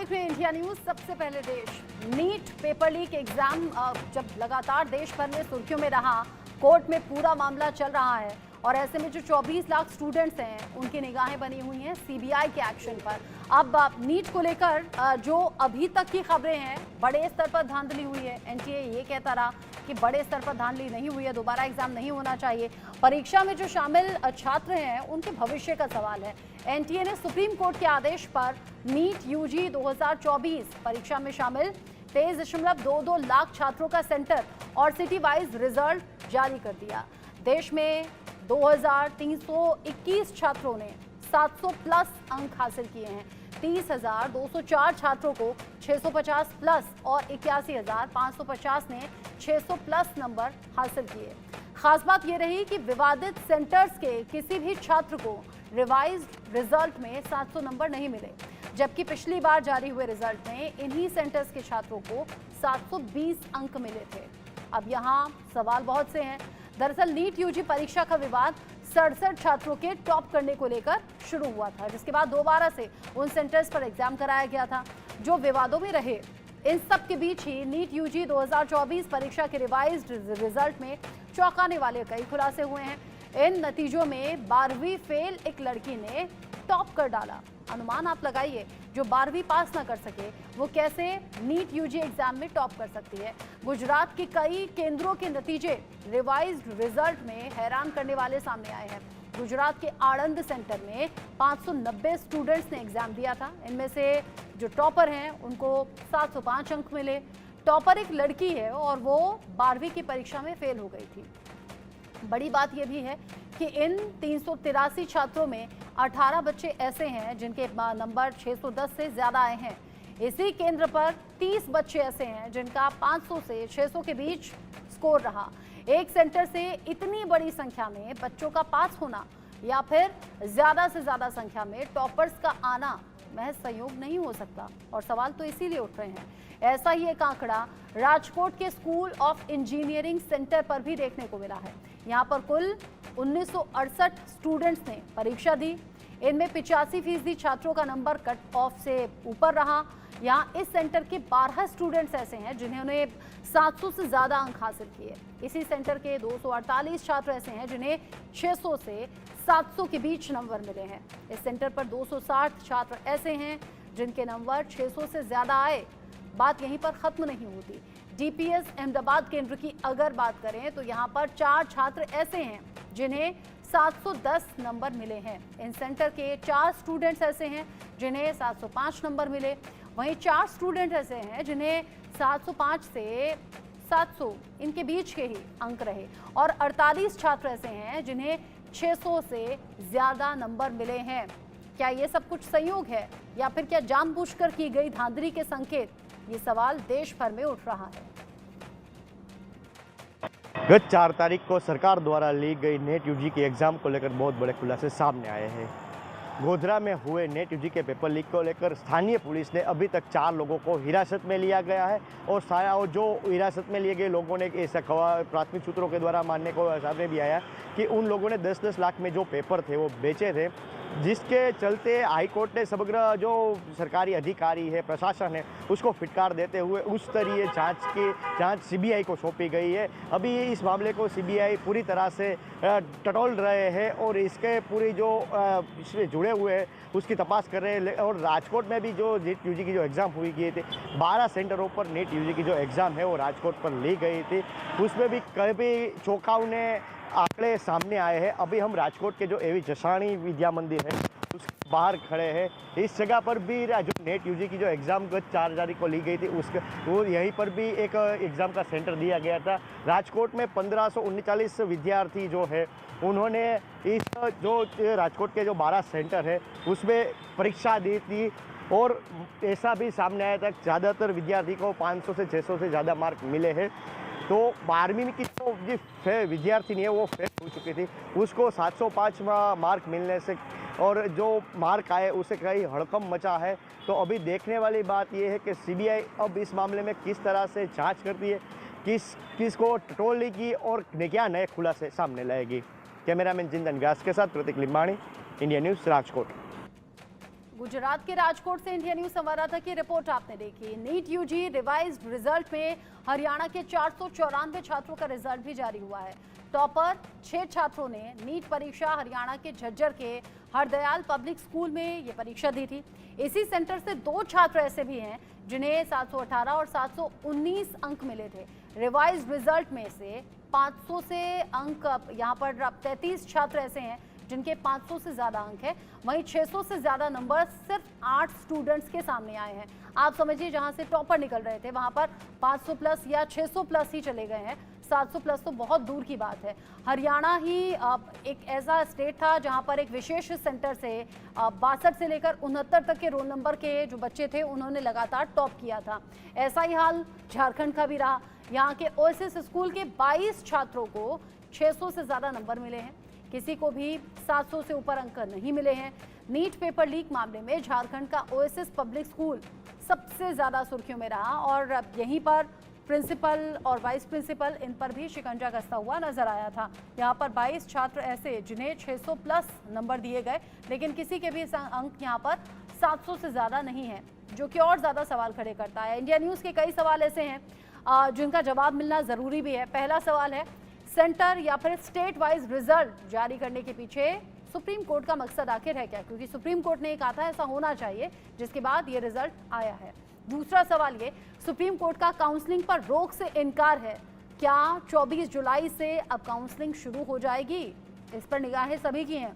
देख रहे हैं इंडिया न्यूज। सबसे पहले देश नीट पेपर लीक एग्जाम जब लगातार देश भर में सुर्खियों में रहा, कोर्ट में पूरा मामला चल रहा है और ऐसे में जो 24 लाख स्टूडेंट्स हैं उनकी निगाहें बनी हुई हैं सीबीआई के एक्शन पर। अब नीट को लेकर जो अभी तक की खबरें हैं, बड़े स्तर पर धांधली हुई है। एनटीए ये कहता रहा कि बड़े स्तर पर धांधली नहीं हुई है, दोबारा एग्जाम नहीं होना चाहिए। परीक्षा में जो शामिल छात्र हैं उनके भविष्य का सवाल है। एनटीए ने सुप्रीम कोर्ट के आदेश पर नीट यूजी 2024 परीक्षा में शामिल 23.22 लाख छात्रों का सेंटर और सिटी वाइज रिजल्ट जारी कर दिया। देश में 2321 छात्रों ने 700 प्लस अंक हासिल किए हैं। 30,204 छात्रों को 650 प्लस और 81,550 ने 600 प्लस नंबर हासिल किए। खास बात यह रही कि विवादित सेंटर्स के किसी भी छात्र को रिवाइज्ड रिजल्ट में 700 नंबर नहीं मिले, जबकि पिछली बार जारी हुए रिजल्ट में इन्हीं सेंटर्स के छात्रों को 720 अंक मिले थे। अब यहाँ सवाल बहुत से हैं। दरअसल नीट यूजी परीक्षा का विवाद 67 छात्रों के टॉप करने को लेकर शुरू हुआ था, जिसके बाद दोबारा से उन सेंटर्स पर एग्जाम कराया गया था जो विवादों में रहे। इन सब के बीच ही नीट यूजी 2024 परीक्षा के रिवाइज्ड रिजल्ट में चौंकाने वाले कई खुलासे हुए हैं। इन नतीजों में 12वीं फेल एक लड़की ने टॉप कर डाला। अनुमान आप लगाइए, जो 12वीं पास ना कर सके वो कैसे नीट यूजी एग्जाम में टॉप कर सकती है। गुजरात के कई केंद्रों के नतीजे रिवाइज्ड रिजल्ट में हैरान करने वाले सामने आए हैं। गुजरात के आणंद सेंटर में 590 स्टूडेंट्स ने एग्जाम दिया था। इनमें से जो टॉपर हैं उनको 705 अंक मिले। टॉपर एक लड़की है और वो 12वीं की परीक्षा में फेल हो गई थी। बड़ी बात यह भी है कि इन 383 छात्रों में 18 बच्चे ऐसे हैं जिनके नंबर 610 से ज्यादा आए हैं। इसी केंद्र पर 30 बच्चे ऐसे हैं जिनका 500 से 600 के बीच स्कोर रहा। एक सेंटर से इतनी बड़ी संख्या में बच्चों का पास होना या फिर ज्यादा से ज्यादा संख्या में टॉपर्स का आना महज संयोग नहीं हो सकता, और सवाल तो इसीलिए उठ रहे हैं। ऐसा ही एक आंकड़ा राजकोट के स्कूल ऑफ इंजीनियरिंग सेंटर पर भी देखने को मिला है। यहाँ पर कुल 1968 स्टूडेंट्स ने परीक्षा दी। इनमें 85% छात्रों का नंबर कट ऑफ से ऊपर रहा। यहाँ इस सेंटर के 12 स्टूडेंट्स ऐसे हैं जिन्होंने 700 से ज्यादा अंक हासिल किए। इसी सेंटर के 248 छात्र ऐसे हैं जिन्हें 600 से 700 के बीच नंबर मिले हैं। इस सेंटर पर 260 छात्र ऐसे हैं जिनके नंबर 600 से ज्यादा आए। बात यहीं पर खत्म नहीं होती। डीपीएस अहमदाबाद केंद्र की अगर बात करें तो यहाँ पर 4 छात्र ऐसे हैं जिन्हें 710 नंबर मिले हैं। इन सेंटर के 4 स्टूडेंट्स ऐसे हैं जिन्हें 705 नंबर मिले। वहीं 4 स्टूडेंट ऐसे हैं जिन्हें 705 से 700 इनके बीच के ही अंक रहे, और 48 छात्र ऐसे हैं जिन्हें 600 से ज्यादा नंबर मिले हैं। क्या ये सब कुछ संयोग है या फिर क्या जानबूझकर की गई धांधली के संकेत? ये सवाल देश भर में उठ रहा है। गत 4 तारीख को सरकार द्वारा ली गई नेट यूजी के एग्जाम को लेकर बहुत बड़े खुलासे सामने आए हैं। गोधरा में हुए नेट यूजी के पेपर लीक को लेकर स्थानीय पुलिस ने अभी तक 4 लोगों को हिरासत में लिया गया है, और जो हिरासत में लिए गए लोगों ने ऐसा प्राथमिक सूत्रों के द्वारा मानने को सामने भी आया कि उन लोगों ने 10-10 लाख में जो पेपर थे वो बेचे थे, जिसके चलते हाईकोर्ट ने समग्र जो सरकारी अधिकारी है, प्रशासन है, उसको फिटकार देते हुए उस तरह जांच सीबीआई को सौंपी गई है। अभी इस मामले को सीबीआई पूरी तरह से टटोल रहे हैं और इसके पूरी जो इसमें जुड़े हुए हैं उसकी तपास कर रहे हैं। और राजकोट में भी जो नीट यूजी की जो एग्ज़ाम हुई किए थे, 12 सेंटरों पर नीट यूजी की जो एग्ज़ाम है वो राजकोट पर ली गई थी। उसमें भी कभी चौंकावने आंकड़े सामने आए हैं। अभी हम राजकोट के जो एवी जसाणी विद्या मंदिर है उसके बाहर खड़े हैं। इस जगह पर भी जो नेट यूजी की जो एग्ज़ाम गत 4 तारीख को ली गई थी वो यहीं पर भी एक एग्ज़ाम का सेंटर दिया गया था। राजकोट में 1539 विद्यार्थी जो है उन्होंने इस जो राजकोट के जो 12 सेंटर है उसमें परीक्षा दी थी, और ऐसा भी सामने आया था ज़्यादातर विद्यार्थी को 500 से 600 से ज़्यादा मार्क मिले हैं। तो 12वीं की जो विद्यार्थिनी है वो फेल हो चुकी थी, उसको 705 मार्क मिलने से और जो मार्क आए उसे कई हड़कंप मचा है। तो अभी देखने वाली बात यह है कि सीबीआई अब इस मामले में किस तरह से जांच करती है, किसको टटोलेगी और क्या नए खुलासे सामने लाएगी। कैमरामैन जिंदन व्यास के साथ प्रतीक लिम्बाणी, इंडिया न्यूज़, राजकोट। गुजरात के राजकोट से इंडिया न्यूज संवाददाता की रिपोर्ट आपने देखी। नीट यूजी रिवाइज्ड रिजल्ट में हरियाणा के 494 छात्रों का रिजल्ट भी जारी हुआ है। टॉपर 6 छात्रों ने नीट परीक्षा हरियाणा के झज्जर के हरदयाल पब्लिक स्कूल में ये परीक्षा दी थी। इसी सेंटर से 2 छात्र ऐसे भी हैं जिन्हें 718 और 719 अंक मिले थे। रिवाइज्ड रिजल्ट में से 500 से अंक यहाँ पर 33 छात्र ऐसे हैं जिनके 500 से ज्यादा अंक है। वहीं 600 से ज्यादा नंबर सिर्फ 8 स्टूडेंट्स के सामने आए हैं। आप समझिए जहां से टॉपर निकल रहे थे वहां पर 500 प्लस या 600 प्लस ही चले गए हैं। 700 प्लस तो बहुत दूर की बात है। हरियाणा ही एक ऐसा स्टेट था जहां पर एक विशेष सेंटर से 62 से लेकर 69 तक के रोल नंबर के जो बच्चे थे उन्होंने लगातार टॉप किया था। ऐसा ही हाल झारखंड का भी रहा। यहाँ के ओएसएस स्कूल के 22 छात्रों को 600 से ज्यादा नंबर मिले हैं। किसी को भी 700 से ऊपर अंक नहीं मिले हैं। नीट पेपर लीक मामले में झारखंड का ओएसएस पब्लिक स्कूल सबसे ज्यादा सुर्खियों में रहा और यहीं पर प्रिंसिपल और वाइस प्रिंसिपल इन पर भी शिकंजा कसता हुआ नजर आया था। यहाँ पर 22 छात्र ऐसे जिन्हें 600 प्लस नंबर दिए गए, लेकिन किसी के भी अंक यहाँ पर 700 से ज्यादा नहीं है, जो कि और ज्यादा सवाल खड़े करता है। इंडिया न्यूज के कई सवाल ऐसे हैं जिनका जवाब मिलना जरूरी भी है। पहला सवाल है, सेंटर या फिर स्टेट वाइज रिजल्ट जारी करने के पीछे सुप्रीम कोर्ट का मकसद आखिर है क्या? क्योंकि सुप्रीम कोर्ट ने कहा था ऐसा होना चाहिए, जिसके बाद ये रिजल्ट आया है। दूसरा सवाल ये, सुप्रीम कोर्ट का काउंसलिंग पर रोक से इनकार है। क्या 24 जुलाई से अब काउंसलिंग शुरू हो जाएगी? इस पर निगाहें सभी की हैं।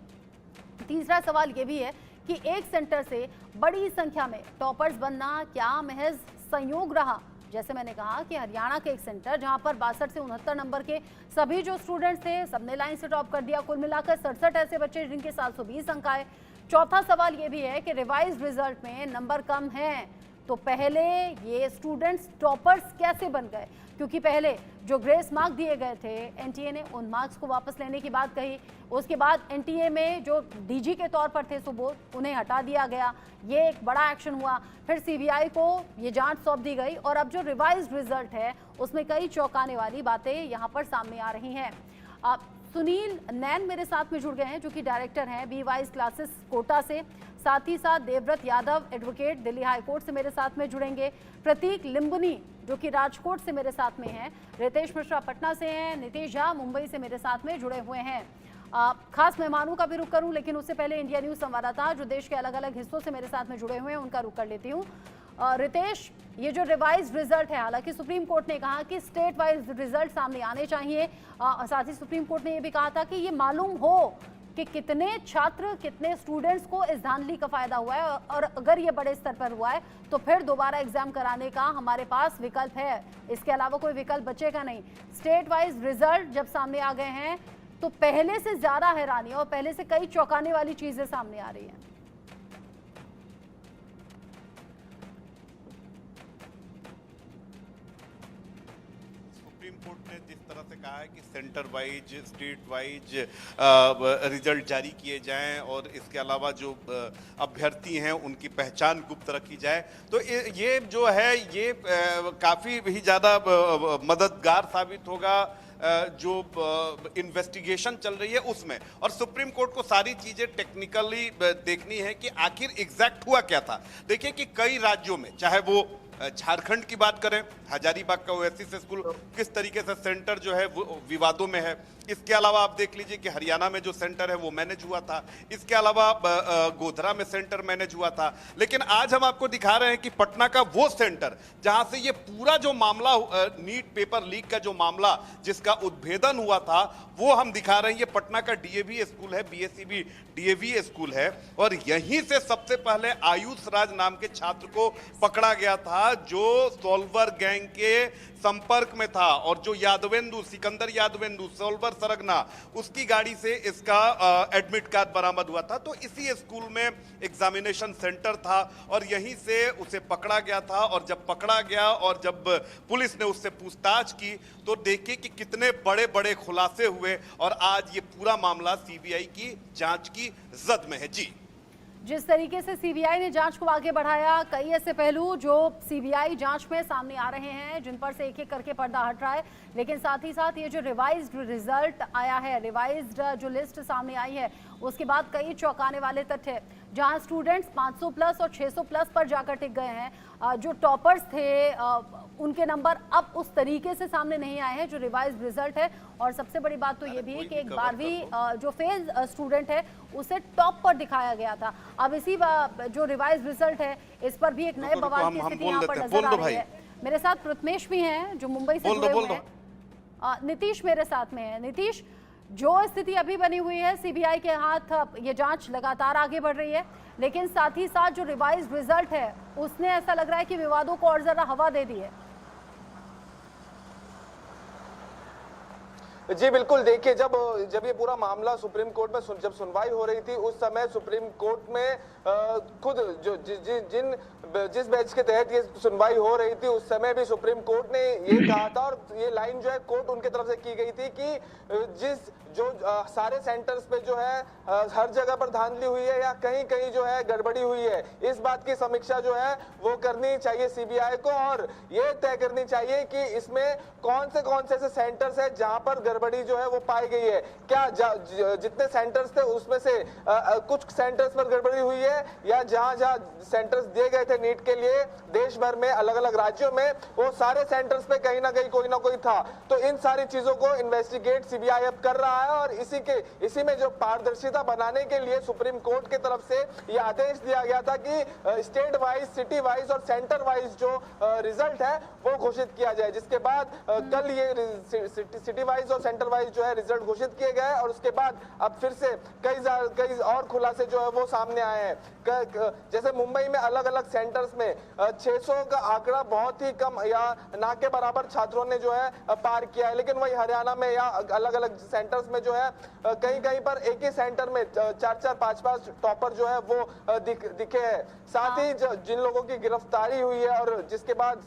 तीसरा सवाल ये भी है कि एक सेंटर से बड़ी संख्या में टॉपर्स बनना क्या महज संयोग रहा? जैसे मैंने कहा कि हरियाणा के एक सेंटर जहां पर 62 से 69 नंबर के सभी जो स्टूडेंट्स थे सबने लाइन से टॉप कर दिया। कुल मिलाकर 67 ऐसे बच्चे जिनके 720 अंक आए। चौथा सवाल ये भी है कि रिवाइज्ड रिजल्ट में नंबर कम हैं, तो पहले ये स्टूडेंट्स टॉपर्स कैसे बन गए? क्योंकि पहले जो ग्रेस मार्क दिए गए थे एनटीए ने उन मार्क्स को वापस लेने की बात कही। उसके बाद एनटीए में जो डीजी के तौर पर थे सुबोध, उन्हें हटा दिया गया। ये एक बड़ा एक्शन हुआ। फिर सीबीआई को ये जांच सौंप दी गई और अब जो रिवाइज्ड रिजल्ट है उसमें कई चौंकाने वाली बातें यहाँ पर सामने आ रही हैं। सुनील नैन मेरे साथ में जुड़ गए हैं, जो कि डायरेक्टर हैं बी वाइज क्लासेस कोटा से। साथ ही साथ Devvrat Yadav advocate Delhi high court से मेरे साथ में जुड़ेंगे। प्रतीक लिंबुनी जो कि राजकोट से मेरे साथ में हैं। रितेश मिश्रा पटना से हैं। नितेश झा मुंबई से मेरे साथ में जुड़े हुए हैं। खास मेहमानों का भी रुख करूं, लेकिन उससे पहले इंडिया न्यूज संवाददाता जो देश के अलग अलग हिस्सों से मेरे साथ में जुड़े हुए हैं उनका रुख कर लेती हूँ। रितेश, ये जो रिवाइज्ड रिजल्ट है, हालांकि सुप्रीम कोर्ट ने कहा कि स्टेट वाइज रिजल्ट सामने आने चाहिए। साथ ही सुप्रीम कोर्ट ने ये भी कहा था कि ये मालूम हो कि कितने छात्र कितने स्टूडेंट्स को इस धांधली का फायदा हुआ है, और अगर ये बड़े स्तर पर हुआ है तो फिर दोबारा एग्जाम कराने का हमारे पास विकल्प है। इसके अलावा कोई विकल्प बचेगा नहीं। स्टेट वाइज रिजल्ट जब सामने आ गए हैं तो पहले से ज्यादा हैरानी और पहले से कई चौंकाने वाली चीजें सामने आ रही हैं। सुप्रीम कोर्ट ने जिस तरह से कहा है कि centre wise state wise result जारी किए जाएं और इसके अलावा जो अभ्यर्थी हैं उनकी पहचान गुप्त रखी जाए, तो ये जो है ये काफ़ी ही ज़्यादा मददगार साबित होगा जो इन्वेस्टिगेशन चल रही है उसमें। और सुप्रीम कोर्ट को सारी चीज़ें टेक्निकली देखनी है कि आखिर एग्जैक्ट हुआ क्या था। देखिए कि कई राज्यों में, चाहे वो झारखंड की बात करें, हजारीबाग का ओएसिस स्कूल किस तरीके से सेंटर जो है वो विवादों में है। इसके अलावा आप देख लीजिए कि हरियाणा में जो सेंटर है वो मैनेज हुआ था। इसके अलावा गोधरा में सेंटर मैनेज हुआ था। लेकिन आज हम आपको दिखा रहे हैं कि पटना का वो सेंटर जहां से ये पूरा जो मामला नीट पेपर लीक का जो मामला जिसका उद्भेदन हुआ था वो हम दिखा रहे हैं। ये पटना का डीएवी स्कूल है, बीएससीबी डीएवी स्कूल है, और यहीं से सबसे पहले आयुष राज नाम के छात्र को पकड़ा गया था जो सोल्वर गैंग के संपर्क में था, और जो यादवेंदु सिकंदर यादवेंदु सोल्वर सरगना उसकी गाड़ी से इसका एडमिट कार्ड बरामद हुआ था। तो इसी स्कूल में एग्जामिनेशन सेंटर था और यहीं से उसे पकड़ा गया था। और जब पकड़ा गया और जब पुलिस ने उससे पूछताछ की तो देखिए कि कितने बड़े बड़े खुलासे हुए, और आज ये पूरा मामला सीबीआई की जांच की जद में है। जी जिस तरीके से सीबीआई ने जांच को आगे बढ़ाया, कई ऐसे पहलू जो सीबीआई जांच में सामने आ रहे हैं जिन पर से एक एक करके पर्दा हट रहा है, लेकिन साथ ही साथ ये जो रिवाइज्ड रिजल्ट आया है, रिवाइज्ड जो लिस्ट सामने आई है, उसके बाद कई चौंकाने वाले तथ्य, जहां स्टूडेंट्स 500 प्लस और 600 प्लस पर जाकर टिक गए हैं। जो टॉपर्स थे उनके नंबर अब उस तरीके से सामने नहीं आए हैं जो रिवाइज्ड रिजल्ट है। और सबसे बड़ी बात तो ये भी है कि एक 12वीं जो फेल स्टूडेंट है उसे टॉप पर दिखाया गया था। अब इसी जो रिवाइज्ड रिजल्ट है इस पर भी एक नए बवाल की स्थिति यहाँ पर नजर आ रही है। मेरे साथ प्रथमेश भी हैं जो मुंबई से जुड़े हुए हैं, नीतीश मेरे साथ में है। नीतीश, जो स्थिति अभी बनी हुई है, सीबीआई के हाथ ये जांच लगातार आगे बढ़ रही है, लेकिन साथ ही साथ जो रिवाइज्ड रिजल्ट है उसने ऐसा लग रहा है कि विवादों को और जरा हवा दे दी है। जी बिल्कुल, देखिए जब ये पूरा मामला सुप्रीम कोर्ट में जब सुनवाई हो रही थी, उस समय सुप्रीम कोर्ट में खुद जो जिस बेंच के तहत ये सुनवाई हो रही थी उस समय भी सुप्रीम कोर्ट ने ये कहा था, और ये लाइन जो है कोर्ट उनके तरफ से की गई थी कि सारे सेंटर्स पे जो है हर जगह पर धांधली हुई है या कहीं कहीं जो है गड़बड़ी हुई है, इस बात की समीक्षा जो है वो करनी चाहिए सीबीआई को, और ये तय करनी चाहिए कि इसमें कौन से ऐसे सेंटर्स है जहां पर गड़बड़ी जो है वो पाई गई है। क्या जितने सेंटर्स थे उसमें से कुछ सेंटर्स पर गड़बड़ी हुई है, या जहां सेंटर्स दिए गए थे नीट के लिए देश भर में अलग अलग राज्यों में, वो सारे सेंटर्स पे कहीं ना कहीं कोई ना कोई था। तो इन सारी चीजों को इन्वेस्टिगेट सीबीआई अब कर रहा है, और इसी में जो पारदर्शिता बनाने के लिए सुप्रीम कोर्ट की तरफ से ये आदेश दिया गया था कि स्टेट वाइज, सिटी वाइज और सेंटर वाइज जो रिजल्ट है वो घोषित किया जाए, जिसके बाद कल ये सिटी वाइज और सेंटर वाइज जो है रिजल्ट घोषित किए गए, और उसके बाद अब फिर से कई और खुलासे जो है वो सामने आए हैं। जैसे मुंबई में अलग अलग सेंटर्स में 600 का आंकड़ा बहुत ही कम या ना के बराबर छात्रों ने जो है पार किया है, लेकिन वही हरियाणा में या अलग अलग सेंटर्स में जो है कहीं कहीं पर एक ही सेंटर में 4-4, 5-5 टॉपर जो है वो दिखे हैं। साथ ही जिन लोगों की गिरफ्तारी हुई है और जिसके बाद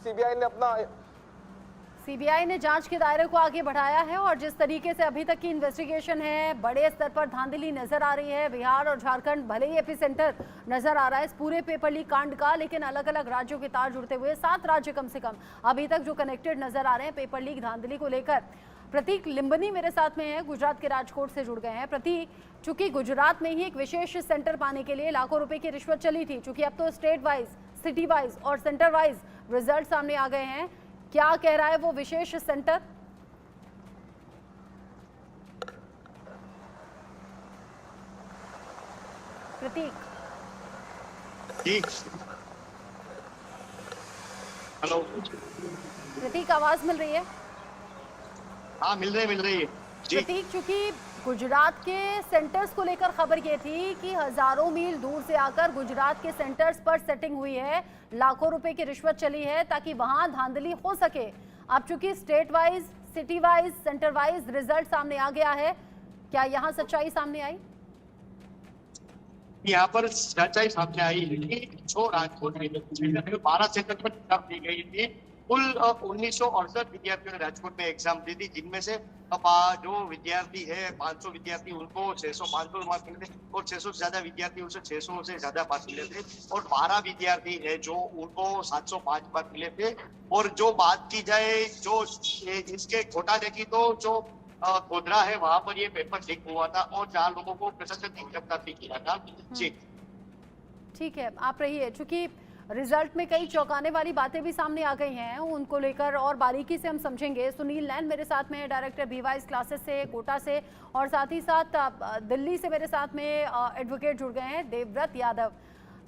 सीबीआई ने जांच के दायरे को आगे बढ़ाया है, और जिस तरीके से अभी तक की इन्वेस्टिगेशन है, बड़े स्तर पर धांधली नजर आ रही है। बिहार और झारखंड भले ही एपिसेंटर नजर आ रहा है इस पूरे पेपर लीक कांड का, लेकिन अलग अलग राज्यों के तार जुड़ते हुए 7 राज्य कम से कम अभी तक जो कनेक्टेड नजर आ रहे हैं पेपर लीक धांधली को लेकर। प्रतीक लिंबनी मेरे साथ में है, गुजरात के राजकोट से जुड़ गए हैं। प्रतीक, चूंकि गुजरात में ही एक विशेष सेंटर पाने के लिए लाखों रुपए की रिश्वत चली थी, चूंकि अब तो स्टेट वाइज, सिटी वाइज और सेंटर वाइज रिजल्ट सामने आ गए हैं, क्या कह रहा है वो विशेष सेंटर? प्रतीक जी, हेलो प्रतीक, आवाज मिल रही है? हाँ मिल रही है जी। प्रतीक, चूंकि गुजरात के सेंटर्स को लेकर खबर ये थी कि हजारों मील दूर से आकर गुजरात के सेंटर्स पर सेटिंग हुई है, लाखों रुपए की रिश्वत चली है ताकि वहां धांधली हो सके। अब चूंकि state wise, city wise, centre wise result सामने आ गया है, क्या यहाँ सच्चाई सामने आई? यहाँ पर सच्चाई सामने आई कि जो राजकोट में 12 सेंटर पर एग्जाम दी गई थी, कुल 1968 विद्यार्थियों ने राजकोट में एग्जाम दी थी, जिनमें से अब जो विद्यार्थी है 500 विद्यार्थी उनको 600-500 मार्क्स मिले थे, और 600 से ज्यादा विद्यार्थी उनसे 600 से ज्यादा मार्क्स मिले थे, और 12 विद्यार्थी है जो उनको 705 मार्क्स मिले थे। और जो बात की जाए जो इसके घोटाले की, तो जो गोधरा है वहां पर ये पेपर लीक हुआ था और 4 लोगों को प्रशासन ने गिरफ्तार किया था। जी ठीक है, आप रहिए। चूंकि रिजल्ट में कई चौंकाने वाली बातें भी सामने आ गई हैं, उनको लेकर और बारीकी से हम समझेंगे। सुनील नैन मेरे साथ में, डायरेक्टर बीवाइस क्लासेस से, कोटा से, और साथ ही साथ दिल्ली से मेरे साथ में एडवोकेट जुड़ गए हैं, देवव्रत यादव।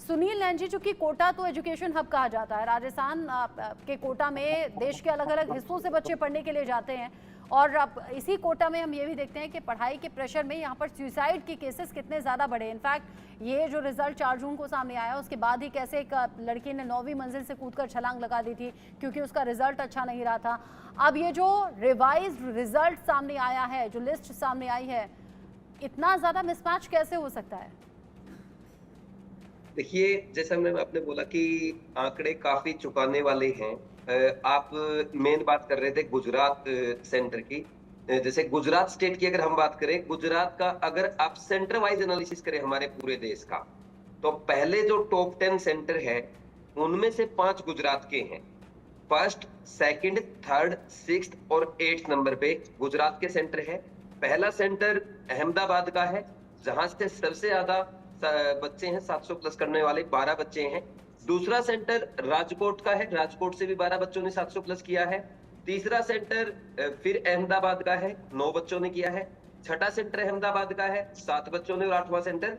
सुनील नैन जी, चूंकि कोटा तो एजुकेशन हब कहा जाता है, राजस्थान के कोटा में देश के अलग अलग हिस्सों से बच्चे पढ़ने के लिए जाते हैं, और अब इसी कोटा में हम ये भी देखते हैं कि पढ़ाई के प्रेशर में यहाँ पर सुसाइड के केसेस कितने ज़्यादा बढ़े। इनफैक्ट ये जो रिजल्ट 4 जून को सामने आया, उसके बाद ही कैसे एक लड़की ने 9वीं मंजिल से कूदकर छलांग लगा दी थी क्योंकि उसका रिजल्ट अच्छा नहीं रहा था। अब ये जो रिवाइज्ड रिजल्ट सामने आया है, जो लिस्ट सामने आई है, इतना ज़्यादा मिसमैच कैसे हो सकता है? देखिए, जैसा आपने बोला कि आंकड़े काफी चौंकाने वाले हैं। आप मेन बात कर रहे थे गुजरात सेंटर की। जैसे गुजरात स्टेट की अगर हम बात करें, गुजरात का अगर आप सेंटर वाइज एनालिसिस करें हमारे पूरे देश का, तो पहले जो टॉप 10 सेंटर है उनमें से 5 गुजरात के हैं। फर्स्ट, सेकंड, थर्ड, सिक्स्थ और 8th नंबर पे गुजरात के सेंटर है। पहला सेंटर अहमदाबाद का है जहां से सबसे ज्यादा बच्चे हैं, 700 प्लस करने वाले 12 बच्चे हैं। दूसरा सेंटर राजकोट का है, राजकोट से भी 12 बच्चों ने 700 प्लस किया है। तीसरा सेंटर फिर अहमदाबाद का है, 9 बच्चों ने किया है। छठा सेंटर अहमदाबाद का है, 7 बच्चों ने, और 8वां सेंटर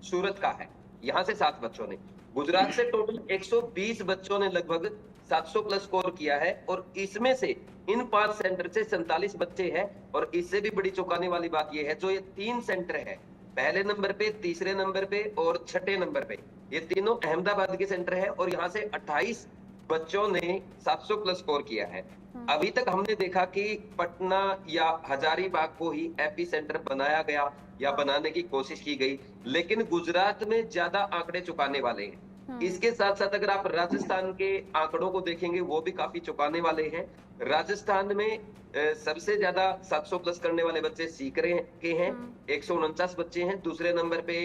सूरत का है, यहाँ से 7 बच्चों ने। गुजरात से टोटल 120 बच्चों ने लगभग 700 प्लस स्कोर किया है, और इसमें से इन 5 सेंटर से 47 बच्चे हैं। और इससे भी बड़ी चौंकाने वाली बात यह है, जो ये 3 सेंटर है, पहले नंबर पे, तीसरे नंबर पे और छठे नंबर पे, ये तीनों अहमदाबाद के सेंटर है, और यहाँ से 28 बच्चों ने 700 प्लस स्कोर किया है। अभी तक हमने देखा कि पटना या हजारीबाग को ही एपी सेंटर बनाया गया या बनाने की कोशिश की गई, लेकिन गुजरात में ज्यादा आंकड़े चुकाने वाले हैं। इसके साथ साथ अगर आप राजस्थान के आंकड़ों को देखेंगे, वो भी काफी चुकाने वाले हैं। राजस्थान में सबसे ज्यादा 700 प्लस करने वाले बच्चे सीकरे के हैं, 149 बच्चे हैं। दूसरे नंबर पे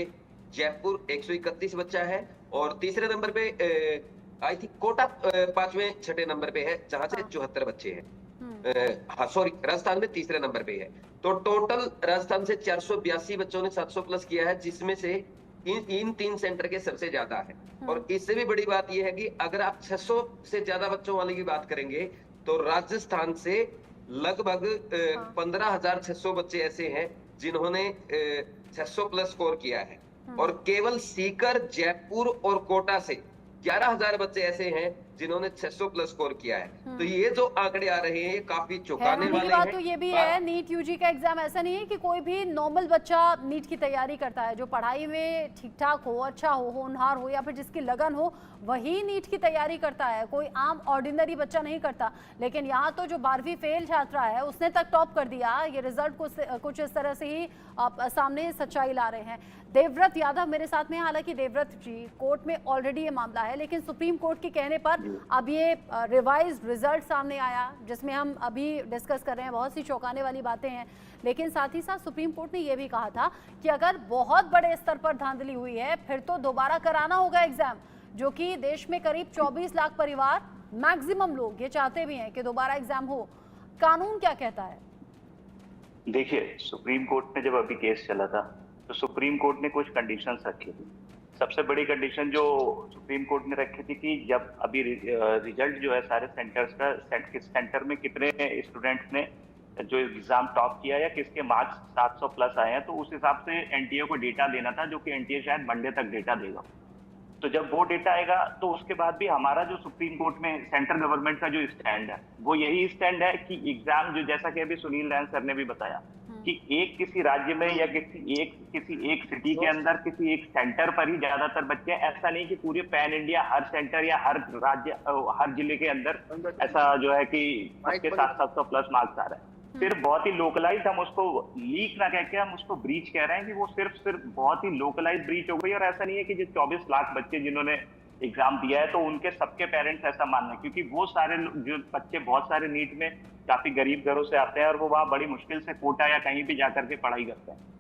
जयपुर 131 बच्चा है, और तीसरे नंबर पे आई थिंक कोटा 5वें छठे नंबर पे है जहां से 74 बच्चे हैं। हाँ सॉरी, राजस्थान में तीसरे नंबर पे है। तो टोटल राजस्थान से 482 बच्चों ने 700 प्लस किया है, जिसमें से इन 3 सेंटर के सबसे ज्यादा है। और इससे भी बड़ी बात यह है कि अगर आप 600 से ज्यादा बच्चों वाले की बात करेंगे, तो राजस्थान से लगभग 15,600 बच्चे ऐसे हैं जिन्होंने 600 प्लस स्कोर किया है, और केवल सीकर, जयपुर और कोटा से 11,000 बच्चे ऐसे हैं जिन्होंने 600 प्लस स्कोर किया है। तो ये जो आंकड़े आ रहे हैं, ये काफी चौंकाने वाले हैं। बात तो ये भी है, नीट यूजी का एग्जाम ऐसा नहीं है कि कोई भी नॉर्मल बच्चा नीट की तैयारी करता है। जो पढ़ाई में ठीक ठाक हो, अच्छा हो, होनहार हो, या फिर जिसकी लगन हो, वही नीट की तैयारी करता है। कोई आम ऑर्डिनरी बच्चा नहीं करता। लेकिन यहाँ तो जो 12वीं फेल छात्रा है, उसने तक टॉप कर दिया। ये रिजल्ट कुछ इस तरह से ही सामने सच्चाई ला रहे हैं। देवव्रत यादव मेरे साथ में, हालांकि देवव्रत जी, कोर्ट में ऑलरेडी ये मामला है, लेकिन सुप्रीम कोर्ट के कहने पर अब ये रिवाइज्ड रिजल्ट सामने आया, जिसमें हम अभी डिस्कस कर रहे हैं। बहुत सी चौंकाने वाली बातें हैं, लेकिन साथ ही साथ सुप्रीम कोर्ट ने यह भी कहा था कि अगर बहुत बड़े स्तर पर धांधली हुई है, फिर तो दोबारा कराना होगा एग्जाम, जो कि देश में करीब 24 लाख परिवार, मैक्सिमम लोग ये चाहते भी हैं कि दोबारा एग्जाम हो। कानून क्या कहता है? देखिए, सुप्रीम कोर्ट में जब अभी केस चला था, तो सुप्रीम कोर्ट ने कुछ कंडीशंस रखी थी। सबसे बड़ी कंडीशन जो सुप्रीम कोर्ट ने रखी थी कि जब अभी रिजल्ट जो है सारे सेंटर्स का, किस सेंटर में कितने स्टूडेंट्स ने जो एग्जाम टॉप किया या किसके मार्क्स 700 प्लस आए हैं, तो उस हिसाब से एनटीए को डेटा देना था, जो कि एनटीए शायद मंडे तक डेटा देगा। तो जब वो डेटा आएगा, तो उसके बाद भी हमारा जो सुप्रीम कोर्ट में सेंट्रल गवर्नमेंट का जो स्टैंड है, वो यही स्टैंड है कि एग्जाम जो, जैसा कि अभी सुनील नयन सर ने भी बताया, कि एक किसी राज्य में या किसी एक सिटी के अंदर किसी एक सेंटर पर ही ज्यादातर बच्चे, ऐसा नहीं कि पूरे पैन इंडिया हर सेंटर या हर राज्य, हर जिले के अंदर ऐसा जो है कि उसके 700 प्लस मार्क्स आ रहा है। फिर बहुत ही लोकलाइज, हम उसको लीक ना कह के हम उसको ब्रीच कह रहे हैं कि वो सिर्फ बहुत ही लोकलाइज ब्रीच हो गई। और ऐसा नहीं है कि जो 24 लाख बच्चे जिन्होंने एग्जाम दिया है, तो उनके सबके पेरेंट्स ऐसा मानना है, क्योंकि वो सारे जो बच्चे बहुत सारे नीट में काफी गरीब घरों से आते हैं, और वो वहाँ बड़ी मुश्किल से कोटा या कहीं भी जाकर के पढ़ाई करते हैं।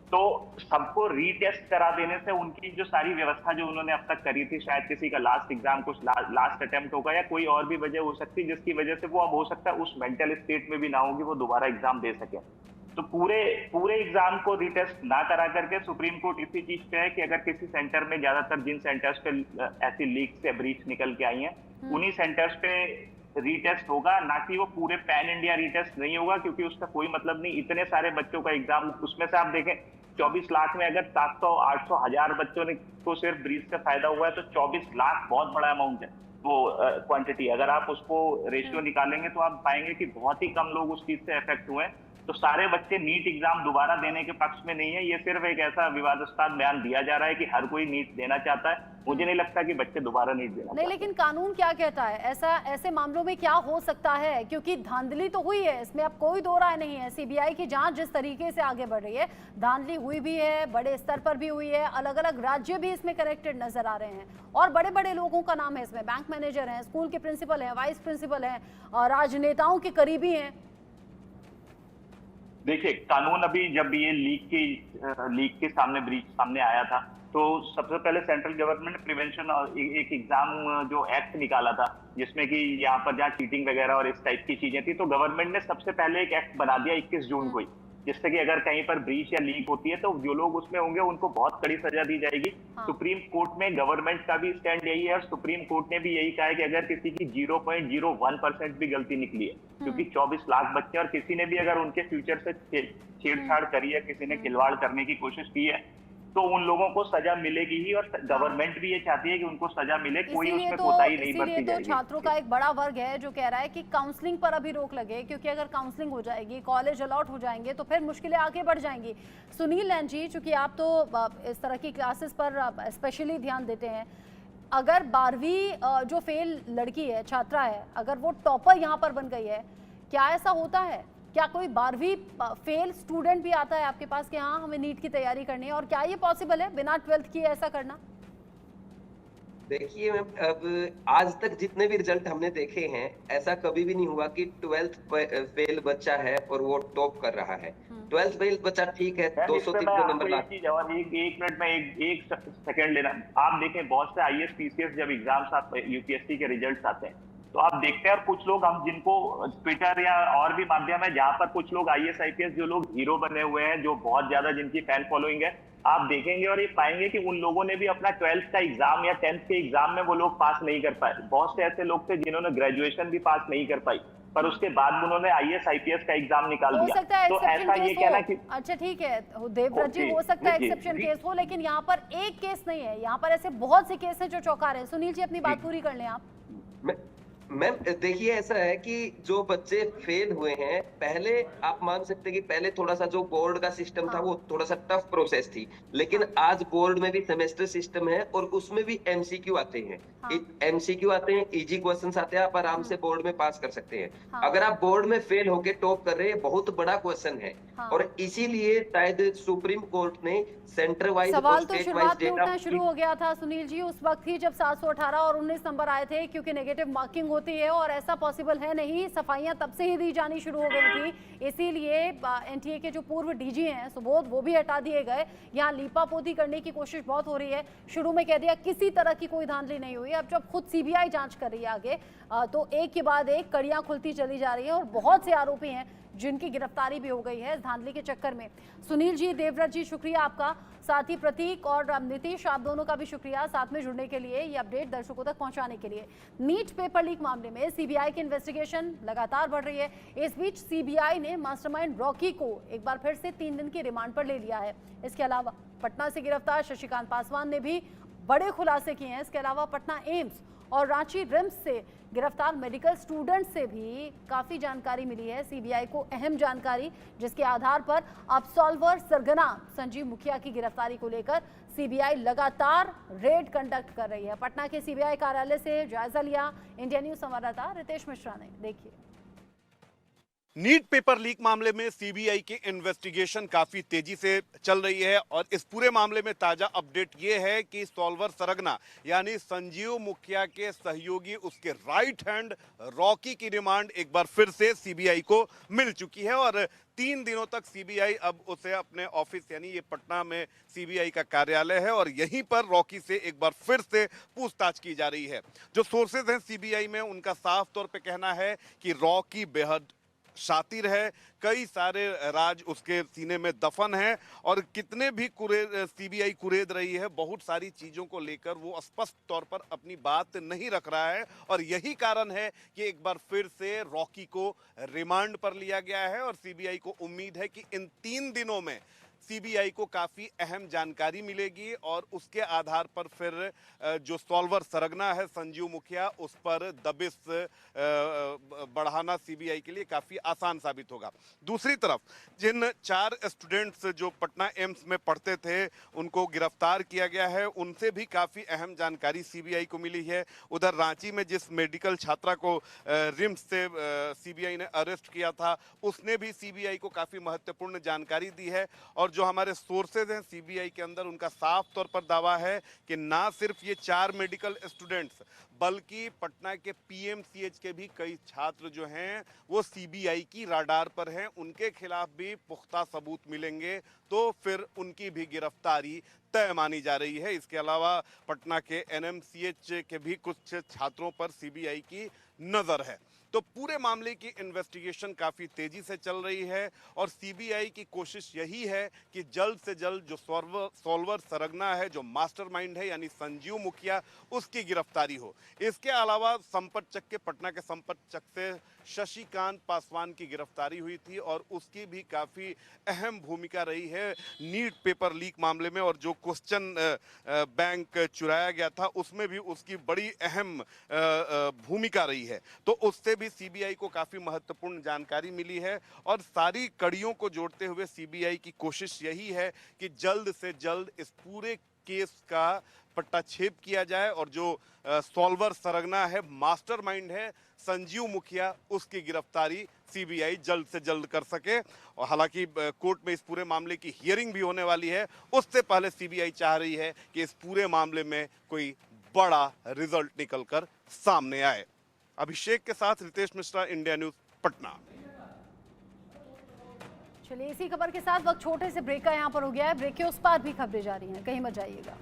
तो सबको रीटेस्ट करा देने से उनकी जो सारी व्यवस्था जो उन्होंने अब तक करी थी, शायद किसी का लास्ट एग्जाम कुछ लास्ट अटेम्प्ट होगा, या कोई और भी वजह हो सकती है जिसकी वजह से वो अब हो सकता है उस मेंटल स्टेट में भी ना होगी वो दोबारा एग्जाम दे सके। तो पूरे एग्जाम को रीटेस्ट ना करा करके सुप्रीम कोर्ट इसी चीज पे है कि अगर किसी सेंटर में, ज्यादातर जिन सेंटर्स पे ऐसी लीक से ब्रीच निकल के आई है, उन्हीं सेंटर्स पे रीटेस्ट होगा, ना कि वो पूरे पैन इंडिया रीटेस्ट नहीं होगा, क्योंकि उसका कोई मतलब नहीं। इतने सारे बच्चों का एग्जाम, उसमें से आप देखें 24 लाख में अगर 700, 800, 1000 बच्चों ने को सिर्फ ब्रीच से फायदा हुआ है, तो 24 लाख बहुत बड़ा अमाउंट है। वो क्वांटिटी अगर आप उसको रेशियो निकालेंगे, तो आप पाएंगे कि बहुत ही कम लोग उस चीज से इफेक्ट हुए हैं। तो सारे बच्चे नीट एग्जाम दोबारा देने के पक्ष में नहीं है। ये सिर्फ एक ऐसा विवादास्पद बयान दिया जा रहा है कि हर कोई नीट देना चाहता है। मुझे नहीं लगता कि बच्चे दोबारा नीट देना नहीं, लेकिन कानून क्या कहता है? ऐसे मामलों में क्या हो सकता है? क्योंकि धांधली तो हुई है, इसमें अब कोई दो राय नहीं है। सीबीआई की जांच जिस तरीके से आगे बढ़ रही है, धांधली हुई भी है, बड़े स्तर पर भी हुई है, अलग अलग राज्य भी इसमें कनेक्टेड नजर आ रहे हैं, और बड़े बड़े लोगों का नाम है इसमें। बैंक मैनेजर हैं, स्कूल के प्रिंसिपल हैं, वाइस प्रिंसिपल हैं, और राजनेताओं के करीबी हैं। देखिए, कानून अभी जब ये लीक के सामने ब्रीच सामने आया था, तो सबसे पहले सेंट्रल गवर्नमेंट ने प्रिवेंशन और एक एग्जाम जो एक्ट निकाला था, जिसमें कि यहाँ पर जहाँ चीटिंग वगैरह और इस टाइप की चीजें थी, तो गवर्नमेंट ने सबसे पहले एक एक्ट बना दिया 21 जून को ही, जिससे कि अगर कहीं पर ब्रीच या लीक होती है तो जो लोग उसमें होंगे उनको बहुत कड़ी सजा दी जाएगी। हाँ। सुप्रीम कोर्ट में गवर्नमेंट का भी स्टैंड यही है और सुप्रीम कोर्ट ने भी यही कहा है कि अगर किसी की 0.01% भी गलती निकली है, क्योंकि 24 लाख बच्चे और किसी ने भी अगर उनके फ्यूचर से छेड़छाड़ करी है, किसी ने खिलवाड़ करने की कोशिश की है, तो उन लोगों को सजा मिलेगी ही। और गवर्नमेंट भी ये चाहती है कि उनको सजा मिले, कोई उसमें कोताही नहीं बरती इसीलिए जाएगी। तो छात्रों का एक बड़ा वर्ग है जो कह रहा है कि काउंसलिंग पर अभी रोक लगे, क्योंकि अगर काउंसलिंग हो जाएगी, कॉलेज अलॉट हो जाएंगे तो फिर मुश्किलें आगे बढ़ जाएंगी। सुनील नैन जी, चूंकि आप तो इस तरह की क्लासेस पर स्पेशली ध्यान देते हैं, अगर 12वीं जो फेल लड़की है, छात्रा है, अगर वो टॉपर यहाँ पर बन गई है, क्या ऐसा होता है? क्या कोई 12वीं फेल स्टूडेंट भी आता है आपके पास कि हाँ हमें नीट की तैयारी करनी है, और क्या ये पॉसिबल है बिना 12th किए ऐसा करना? देखिए मैम, अब आज तक जितने भी रिजल्ट हमने देखे हैं, ऐसा कभी भी नहीं हुआ कि 12th फेल बच्चा है और वो टॉप कर रहा है। 12th फेल बच्चा ठीक है, 203 नंबर ला। और एक मिनट में एक सेकंड लेना। आप देखें, बहुत से आईएएस पीसीएस जब एग्जाम्स आते हैं, यूपीएससी के रिजल्ट्स आते हैं, तो आप देखते हैं और कुछ लोग हम जिनको ट्विटर या और भी माध्यम है जहां पर कुछ लोग आईएएस आईपीएस जो लोग हीरो बने हुए हैं, जो बहुत ज्यादा जिनकी फैन फॉलोइंग है, आप देखेंगे और ये पाएंगे कि उन लोगों ने भी अपना 12th का एग्जाम या 10th के एग्जाम में वो लोग पास नहीं कर पाए। बहुत से ऐसे लोग थे जिन्होंने ग्रेजुएशन भी पास नहीं कर पाई, पर उसके बाद उन्होंने आईएएस आईपीएस का एग्जाम निकाल हो दिया। सकता है तो ऐसा ये कहना कि अच्छा ठीक है देवव्रत जी, हो सकता है एक्सेप्शन केस हो, लेकिन यहाँ पर एक केस नहीं है, यहाँ पर ऐसे बहुत से केस हैं जो चौंका रहे हैं। सुनील जी अपनी बात पूरी कर लें आप। मैम देखिए, ऐसा है कि जो बच्चे फेल हुए हैं, पहले आप मान सकते हैं कि पहले थोड़ा सा जो बोर्ड का सिस्टम था वो थोड़ा सा टफ प्रोसेस थी, लेकिन आज बोर्ड में भी सेमेस्टर सिस्टम है और उसमें भी एमसीक्यू आते हैं। एमसीक्यू आते हैं, इजी क्वेश्चंस आते हैं, आप आराम से बोर्ड में पास कर सकते हैं। अगर आप बोर्ड में फेल होके टॉप कर रहे हैं, बहुत बड़ा क्वेश्चन है, और इसीलिए शायद सुप्रीम कोर्ट ने सेंटर वाइज सवाल तो शुरुआत में उठना शुरू हो गया था सुनील जी, उस वक्त ही जब 718 और 19 नंबर आए थे, क्योंकि नेगेटिव मार्किंग होती है और ऐसा पॉसिबल है नहीं। सफाइयां तब से ही दी जानी शुरू हो गई थी, इसीलिए एनटीए के जो पूर्व डीजी हैं सुबोध, वो भी हटा दिए गए। यहाँ लीपापोती करने की कोशिश बहुत हो रही है। शुरू में कह दिया किसी तरह की कोई धांधली नहीं हुई, अब जब खुद सीबीआई जांच कर रही है आगे, तो एक के बाद एक कड़ियां खुलती चली जा रही हैं और बहुत से आरोपी हैं जिनकी गिरफ्तारी भी हो गई है इस धांधली के चक्कर में। सुनील जी, देवव्रत जी, शुक्रिया आपका, साथ ही प्रतीक और नीतीश, आप दोनों का भी शुक्रिया साथ में जुड़ने के लिए, ये अपडेट दर्शकों तक पहुंचाने के लिए। नीट पेपर लीक मामले में सीबीआई की इन्वेस्टिगेशन लगातार बढ़ रही है। इस बीच सीबीआई ने मास्टरमाइंड रॉकी को एक बार फिर से 3 दिन की रिमांड पर ले लिया है। इसके अलावा पटना से गिरफ्तार शशिकांत पासवान ने भी बड़े खुलासे किए हैं। इसके अलावा पटना एम्स और रांची रिम्स से गिरफ्तार मेडिकल स्टूडेंट से भी काफी जानकारी मिली है सीबीआई को, अहम जानकारी, जिसके आधार पर अब सॉल्वर सरगना संजीव मुखिया की गिरफ्तारी को लेकर सीबीआई लगातार रेड कंडक्ट कर रही है। पटना के सीबीआई कार्यालय से जायजा लिया इंडिया न्यूज संवाददाता रितेश मिश्रा ने, देखिए। नीट पेपर लीक मामले में सीबीआई की इन्वेस्टिगेशन काफी तेजी से चल रही है और इस पूरे मामले में ताजा अपडेट ये है कि सॉल्वर सरगना यानी संजीव मुखिया के सहयोगी, उसके राइट हैंड रॉकी की रिमांड एक बार फिर से सीबीआई को मिल चुकी है और 3 दिनों तक सीबीआई अब उसे अपने ऑफिस, यानी ये पटना में सीबीआई का कार्यालय है और यहीं पर रॉकी से एक बार फिर से पूछताछ की जा रही है। जो सोर्सेज हैं सीबीआई में, उनका साफ तौर पे कहना है कि रॉकी बेहद शातिर है, कई सारे राज उसके सीने में दफन है और कितने भी सीबीआई कुरेद रही है, बहुत सारी चीजों को लेकर वो स्पष्ट तौर पर अपनी बात नहीं रख रहा है और यही कारण है कि एक बार फिर से रॉकी को रिमांड पर लिया गया है और सीबीआई को उम्मीद है कि इन 3 दिनों में सीबीआई को काफी अहम जानकारी मिलेगी और उसके आधार पर फिर जो सॉल्वर सरगना है संजीव मुखिया, उस पर दबिश बढ़ाना सीबीआई के लिए काफी आसान साबित होगा। दूसरी तरफ जिन 4 स्टूडेंट्स जो पटना एम्स में पढ़ते थे उनको गिरफ्तार किया गया है, उनसे भी काफी अहम जानकारी सीबीआई को मिली है। उधर रांची में जिस मेडिकल छात्रा को रिम्स से सीबीआई ने अरेस्ट किया था, उसने भी सीबीआई को काफी महत्वपूर्ण जानकारी दी है और जो हमारे सोर्सेज हैं सीबीआई के अंदर, उनका साफ तौर पर दावा है कि ना सिर्फ ये 4 मेडिकल स्टूडेंट्स बल्कि पटना के पीएमसीएच के भी कई छात्र जो हैं वो सीबीआई की राडार पर हैं। उनके खिलाफ भी पुख्ता सबूत मिलेंगे तो फिर उनकी भी गिरफ्तारी तय मानी जा रही है। इसके अलावा पटना के एनएमसीएच के भी कुछ छात्रों पर सीबीआई की नजर है। तो पूरे मामले की इन्वेस्टिगेशन काफी तेजी से चल रही है और सीबीआई की कोशिश यही है कि जल्द से जल्द जो सॉल्वर सरगना है, जो मास्टरमाइंड है यानी संजीव मुखिया, उसकी गिरफ्तारी हो। इसके अलावा संपत चक के पटना के संपत चक से शशिकांत पासवान की गिरफ्तारी हुई थी और उसकी भी काफी अहम भूमिका रही है नीट पेपर लीक मामले में, और जो क्वेश्चन बैंक चुराया गया था उसमें भी उसकी बड़ी अहम भूमिका रही है। तो उससे भी सीबीआई को काफी महत्वपूर्ण जानकारी मिली है और सारी कड़ियों को जोड़ते हुए सीबीआई की कोशिश यही है कि जल्द से जल्द इस पूरे केस का पट्टाछेद किया जाए और जो सॉल्वर सरगना है, मास्टरमाइंड है संजीव मुखिया, उसकी गिरफ्तारी सीबीआई जल्द से जल्द कर सके। और हालांकि कोर्ट में इस पूरे मामले की हियरिंग भी होने वाली है, उससे पहले सीबीआई चाह रही है कि इस पूरे मामले में कोई बड़ा रिजल्ट निकलकर सामने आए। अभिषेक के साथ रितेश मिश्रा, इंडिया न्यूज, पटना। चलिए इसी खबर के साथ वक्त छोटे से ब्रेक का यहाँ पर हो गया है। ब्रेक के उस पार भी खबरें जारी हैं, कहीं मत जाइएगा।